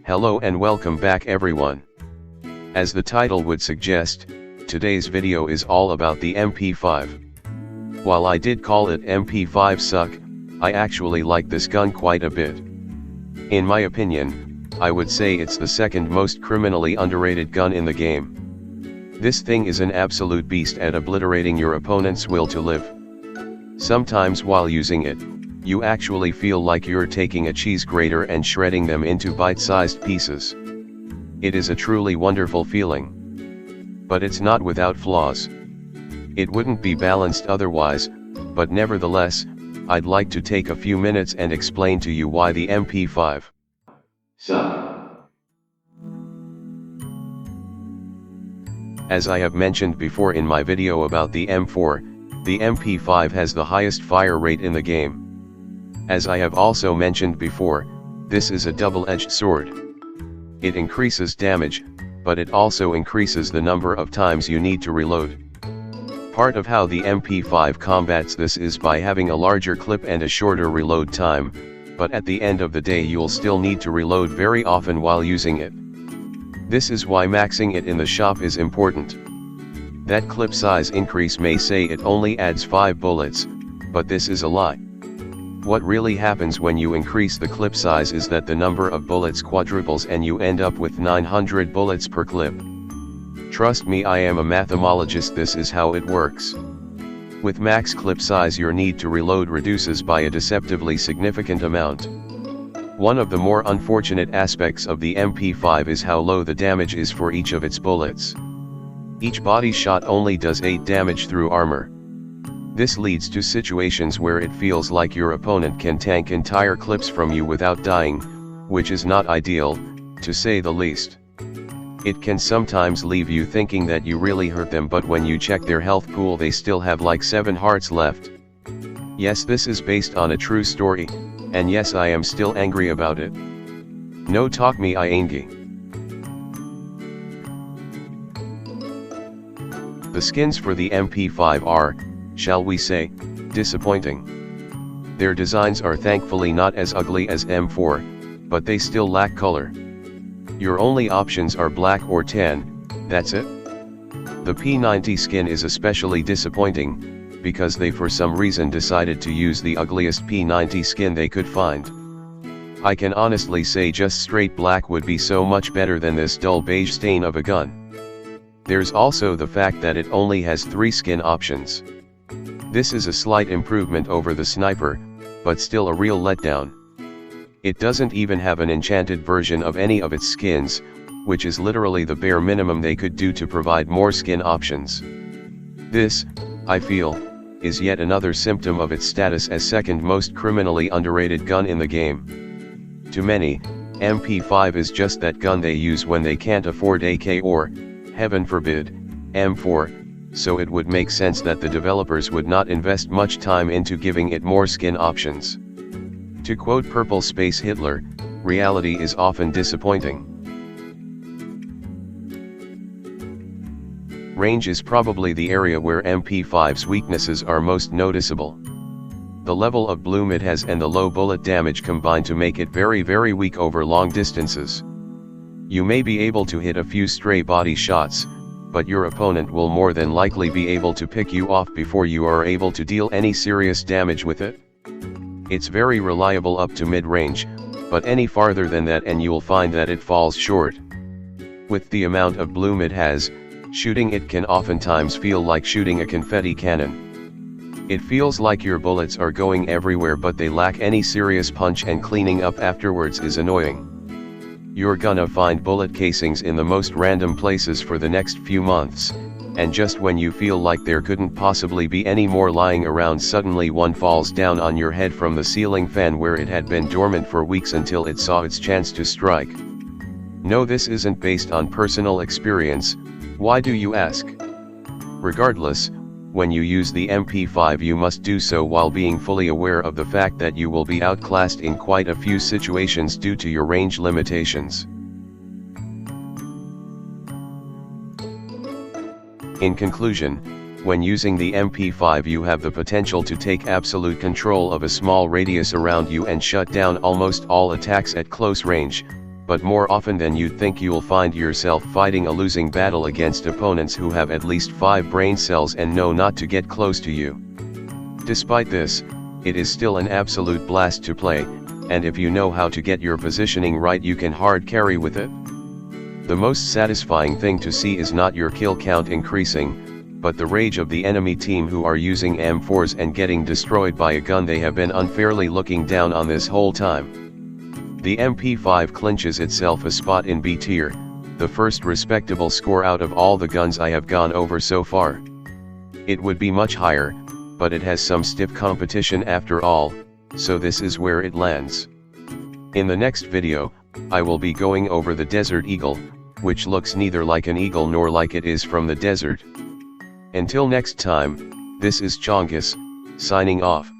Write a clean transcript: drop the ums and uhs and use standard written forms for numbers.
Hello and welcome back everyone. As the title would suggest, today's video is all about the MP5. While I did call it MP5 Succ, I actually like this gun quite a bit. In my opinion, I would say it's the second most criminally underrated gun in the game. This thing is an absolute beast at obliterating your opponent's will to live. Sometimes while using it, you actually feel like you're taking a cheese grater and shredding them into bite-sized pieces. It is a truly wonderful feeling. But it's not without flaws. It wouldn't be balanced otherwise, but nevertheless, I'd like to take a few minutes and explain to you why the MP5 Succ. As I have mentioned before in my video about the M4, the MP5 has the highest fire rate in the game. As I have also mentioned before, this is a double-edged sword. It increases damage, but it also increases the number of times you need to reload. Part of how the MP5 combats this is by having a larger clip and a shorter reload time, but at the end of the day you'll still need to reload very often while using it. This is why maxing it in the shop is important. That clip size increase may say it only adds 5 bullets, but this is a lie. What really happens when you increase the clip size is that the number of bullets quadruples and you end up with 900 bullets per clip. Trust me, I am a mathemologist, this is how it works. With max clip size your need to reload reduces by a deceptively significant amount. One of the more unfortunate aspects of the MP5 is how low the damage is for each of its bullets. Each body shot only does 8 damage through armor. This leads to situations where it feels like your opponent can tank entire clips from you without dying, which is not ideal, to say the least. It can sometimes leave you thinking that you really hurt them, but when you check their health pool they still have like 7 hearts left. Yes, this is based on a true story, and yes, I am still angry about it. No talk me I ain't. The skins for the MP5 are, shall we say, disappointing. Their designs are thankfully not as ugly as M4, but they still lack color. Your only options are black or tan, that's it. The P90 skin is especially disappointing, because they for some reason decided to use the ugliest P90 skin they could find. I can honestly say just straight black would be so much better than this dull beige stain of a gun. There's also the fact that it only has 3 skin options. This is a slight improvement over the sniper, but still a real letdown. It doesn't even have an enchanted version of any of its skins, which is literally the bare minimum they could do to provide more skin options. This, I feel, is yet another symptom of its status as second most criminally underrated gun in the game. To many, MP5 is just that gun they use when they can't afford AK or, heaven forbid, M4. So it would make sense that the developers would not invest much time into giving it more skin options. To quote Purple Space Hitler, reality is often disappointing. Range is probably the area where MP5's weaknesses are most noticeable. The level of bloom it has and the low bullet damage combine to make it very weak over long distances. You may be able to hit a few stray body shots, but your opponent will more than likely be able to pick you off before you are able to deal any serious damage with it. It's very reliable up to mid-range, but any farther than that and you'll find that it falls short. With the amount of bloom it has, shooting it can oftentimes feel like shooting a confetti cannon. It feels like your bullets are going everywhere but they lack any serious punch, and cleaning up afterwards is annoying. You're gonna find bullet casings in the most random places for the next few months, and just when you feel like there couldn't possibly be any more lying around, suddenly one falls down on your head from the ceiling fan where it had been dormant for weeks until it saw its chance to strike. No, this isn't based on personal experience. Why do you ask? Regardless, when you use the MP5 you must do so while being fully aware of the fact that you will be outclassed in quite a few situations due to your range limitations. In conclusion, when using the MP5 you have the potential to take absolute control of a small radius around you and shut down almost all attacks at close range, but more often than you'd think you'll find yourself fighting a losing battle against opponents who have at least 5 brain cells and know not to get close to you. Despite this, it is still an absolute blast to play, and if you know how to get your positioning right you can hard carry with it. The most satisfying thing to see is not your kill count increasing, but the rage of the enemy team who are using M4s and getting destroyed by a gun they have been unfairly looking down on this whole time. The MP5 clinches itself a spot in B tier, the first respectable score out of all the guns I have gone over so far. It would be much higher, but it has some stiff competition after all, so this is where it lands. In the next video, I will be going over the Desert Eagle, which looks neither like an eagle nor like it is from the desert. Until next time, this is Chongus, signing off.